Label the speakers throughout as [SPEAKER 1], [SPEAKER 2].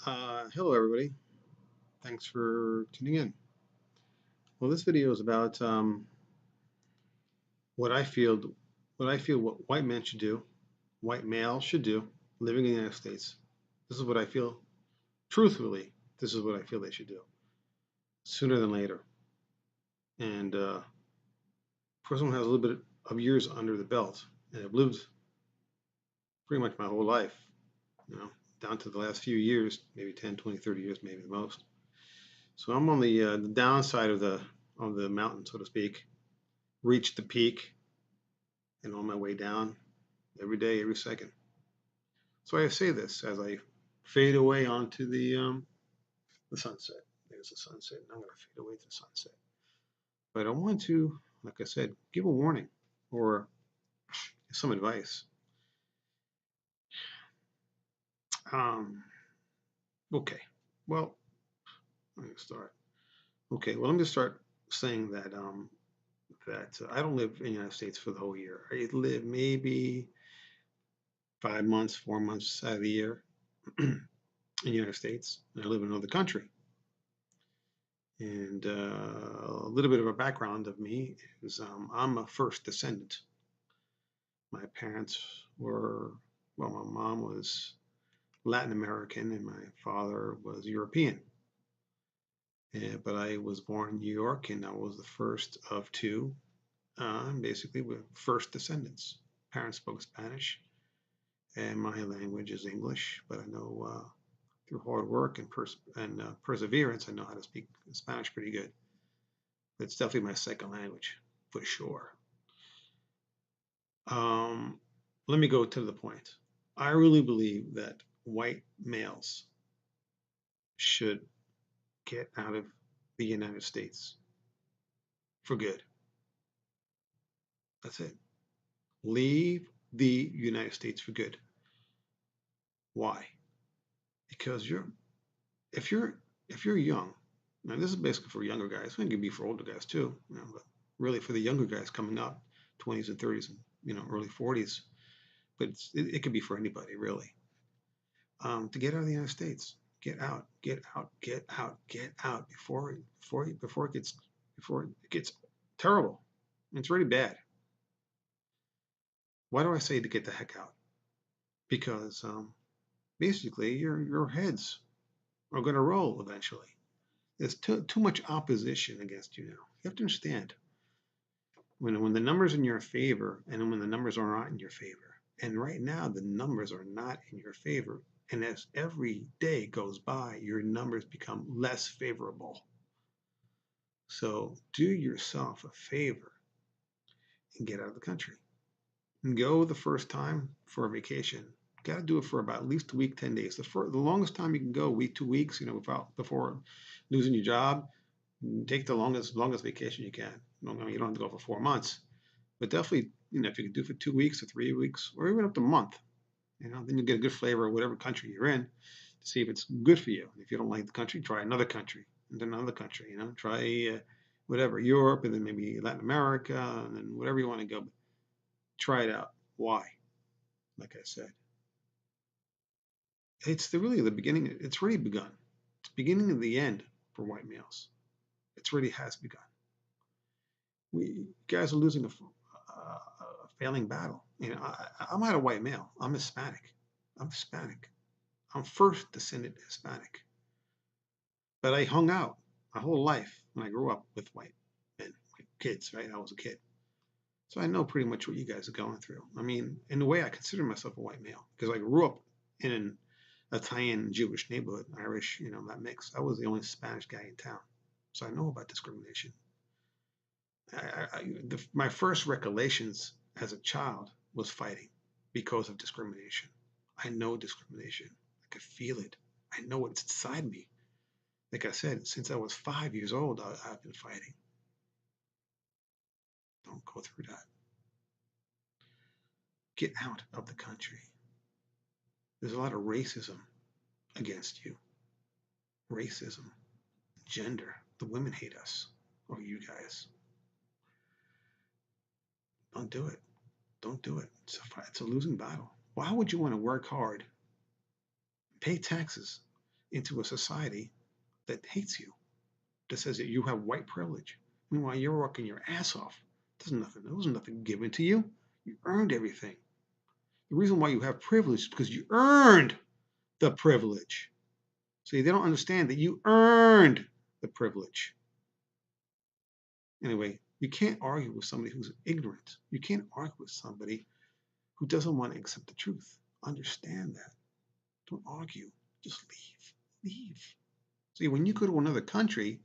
[SPEAKER 1] Hello, everybody. Thanks for tuning in. Well, this video is about what I feel, what white men should do, white males should do, living in the United States. This is what I feel. Truthfully, this is what I feel they should do sooner than later. And for someone who has a little bit of years under the belt, and I've lived pretty much my whole life, down to the last few years, maybe 10, 20, 30 years, maybe the most. So I'm on the downside of the mountain, so to speak. Reached the peak and on my way down every day, every second. So I say this as I fade away onto the sunset. There's the sunset, and I'm going to fade away to the sunset. But I want to, like I said, give a warning or some advice. Okay, well, let me start. Okay, well, let me start saying that I don't live in the United States for the whole year. I live maybe 5 months, 4 months out of the year in the United States. And I live in another country. And a little bit of a background of me is I'm a first descendant. My parents were, well, my mom was Latin American and my father was European. But I was born in New York and I was the first of two. Basically, we're first descendants. Parents spoke Spanish and my language is English, but I know through hard work and perseverance, I know how to speak Spanish pretty good. It's definitely my second language, for sure. Let me go to the point. I really believe that white males should get out of the United States for good. That's it. Leave the United States for good. Why? Because if you're young, now this is basically for younger guys. It can be for older guys too, but really for the younger guys coming up, 20s and 30s and early 40s. But it could be for anybody really. To get out of the United States, get out, get out, get out, get out before it gets terrible. It's really bad. Why do I say to get the heck out? Because basically your heads are going to roll eventually. There's too much opposition against you now. You have to understand when the numbers are in your favor and when the numbers are not in your favor. And right now the numbers are not in your favor. And as every day goes by, your numbers become less favorable. So do yourself a favor and get out of the country. And go the first time for a vacation. Got to do it for about at least a week, 10 days. The longest time you can go, week, 2 weeks, before losing your job. Take the longest vacation you can. You don't have to go for 4 months, but definitely, if you can do it for 2 weeks or 3 weeks or even up to a month, then you get a good flavor of whatever country you're in to see if it's good for you. If you don't like the country, try another country, and then another country. Try whatever, Europe, and then maybe Latin America, and then whatever you want to go. But try it out. Why? Like I said, it's really the beginning. It's already begun. It's the beginning of the end for white males. It already has begun. We guys are losing a failing battle. I'm not a white male. I'm Hispanic. I'm first descendant Hispanic. But I hung out my whole life when I grew up with white men, white kids, right? I was a kid. So I know pretty much what you guys are going through. I mean, in a way, I consider myself a white male because I grew up in an Italian Jewish neighborhood, Irish, that mix. I was the only Spanish guy in town. So I know about discrimination. My first recollections as a child was fighting because of discrimination. I know discrimination. I could feel it. I know it's inside me. Like I said, since I was 5 years old, I've been fighting. Don't go through that. Get out of the country. There's a lot of racism against you. Racism, gender. The women hate us, or you guys. Don't do it. Don't do it. It's a losing battle. Why would you want to work hard, pay taxes, into a society that hates you, that says that you have white privilege. Meanwhile, you're working your ass off. There was nothing given to you. You earned everything. The reason why you have privilege is because you earned the privilege. See, they don't understand that you earned the privilege. Anyway, you can't argue with somebody who's ignorant. You can't argue with somebody who doesn't want to accept the truth. Understand that. Don't argue. Just leave. Leave. See, when you go to another country,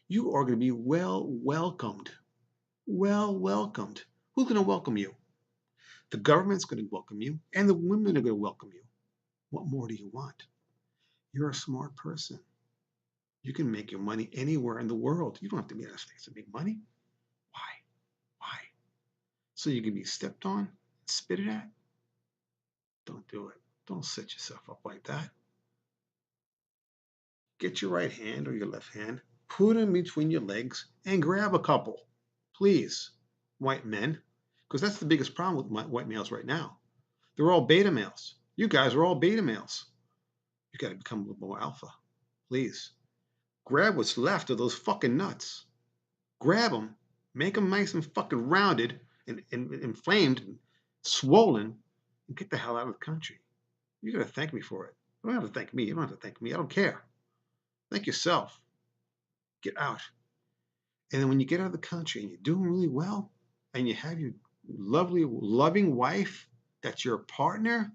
[SPEAKER 1] you are going to be well welcomed. Well welcomed. Who's going to welcome you? The government's going to welcome you, and the women are going to welcome you. What more do you want? You're a smart person. You can make your money anywhere in the world. You don't have to be in the States to make money. Why? Why? So you can be stepped on, spit at? Don't do it. Don't set yourself up like that. Get your right hand or your left hand, put them between your legs, and grab a couple. Please, white men, because that's the biggest problem with white males right now. They're all beta males. You guys are all beta males. You got to become a little more alpha. Please. Grab what's left of those fucking nuts. Grab them, make them nice and fucking rounded and inflamed and swollen, and get the hell out of the country. You got to thank me for it. You don't have to thank me. You don't have to thank me. I don't care. Thank yourself. Get out. And then when you get out of the country and you're doing really well, and you have your lovely, loving wife that's your partner,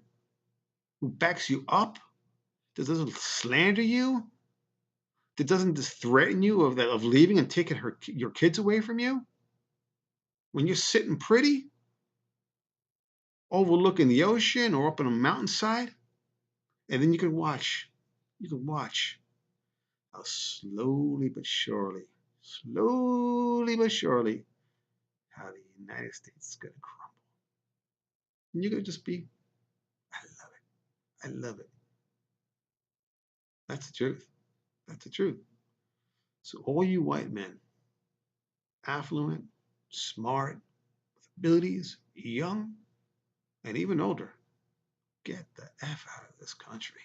[SPEAKER 1] who backs you up, that doesn't slander you, that doesn't just threaten you of leaving and taking your kids away from you, when you're sitting pretty, overlooking the ocean or up on a mountainside, and then you can watch how slowly but surely, how the United States is going to crumble. And you're going to just be, I love it. I love it. That's the truth. That's the truth. So all you white men, affluent, smart, with abilities, young, and even older, get the F out of this country.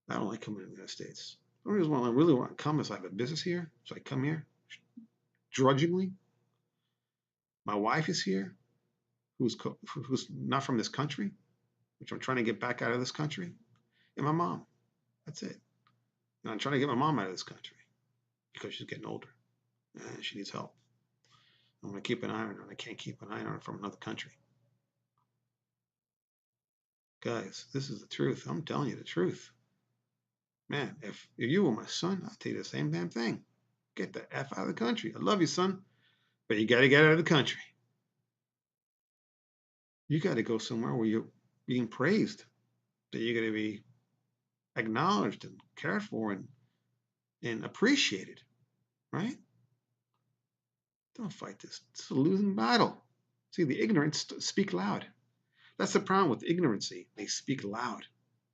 [SPEAKER 1] I don't like coming to the United States. The only reason why I really want to come is I have a business here, so I come here drudgingly. My wife is here, who's not from this country, which I'm trying to get back out of this country, and my mom. That's it. And I'm trying to get my mom out of this country because she's getting older and she needs help. I'm going to keep an eye on her, and I can't keep an eye on her from another country. Guys, this is the truth. I'm telling you the truth. Man, if you were my son, I'd tell you the same damn thing. Get the F out of the country. I love you, son, but you got to get out of the country. You got to go somewhere where you're being praised, that you're going to be acknowledged and cared for and appreciated, right? Don't fight this. It's a losing battle. See, the ignorant speak loud. That's the problem with ignorancy. They speak loud.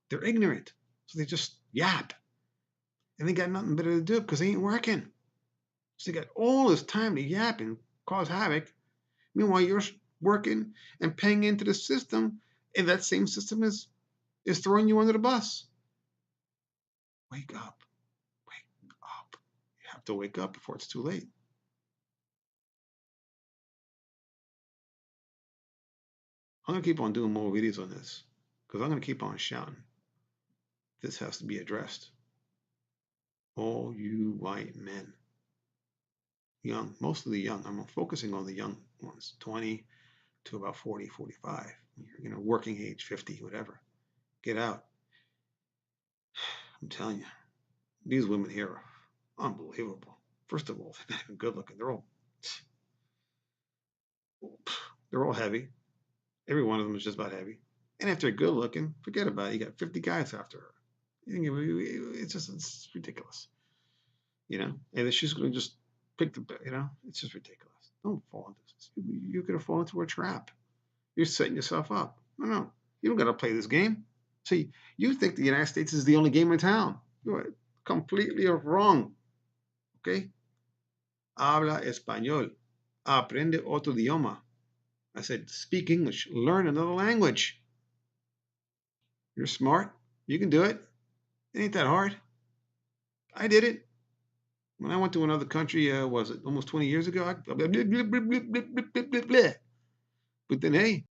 [SPEAKER 1] They're ignorant, so they just yap. And they got nothing better to do because they ain't working. So they got all this time to yap and cause havoc. Meanwhile, you're working and paying into the system, and that same system is throwing you under the bus. Wake up. Wake up. You have to wake up before it's too late. I'm going to keep on doing more videos on this because I'm going to keep on shouting. This has to be addressed. All you white men, young, mostly young. I'm focusing on the young ones, 20 to about 40, 45. You're working age, 50, whatever. Get out. I'm telling you, these women here are unbelievable. First of all, they're not even good looking. They're all heavy. Every one of them is just about heavy. And if they're good looking, forget about it. You got 50 guys after her. It's ridiculous. And she's going to just pick it's just ridiculous. Don't fall into this. You're going to fall into a trap. You're setting yourself up. No, you don't got to play this game. See, you think the United States is the only game in town. You're completely wrong. Okay? Habla español. Aprende otro idioma. I said, speak English. Learn another language. You're smart. You can do it. It ain't that hard. I did it when I went to another country. Was it almost 20 years ago? But then, hey,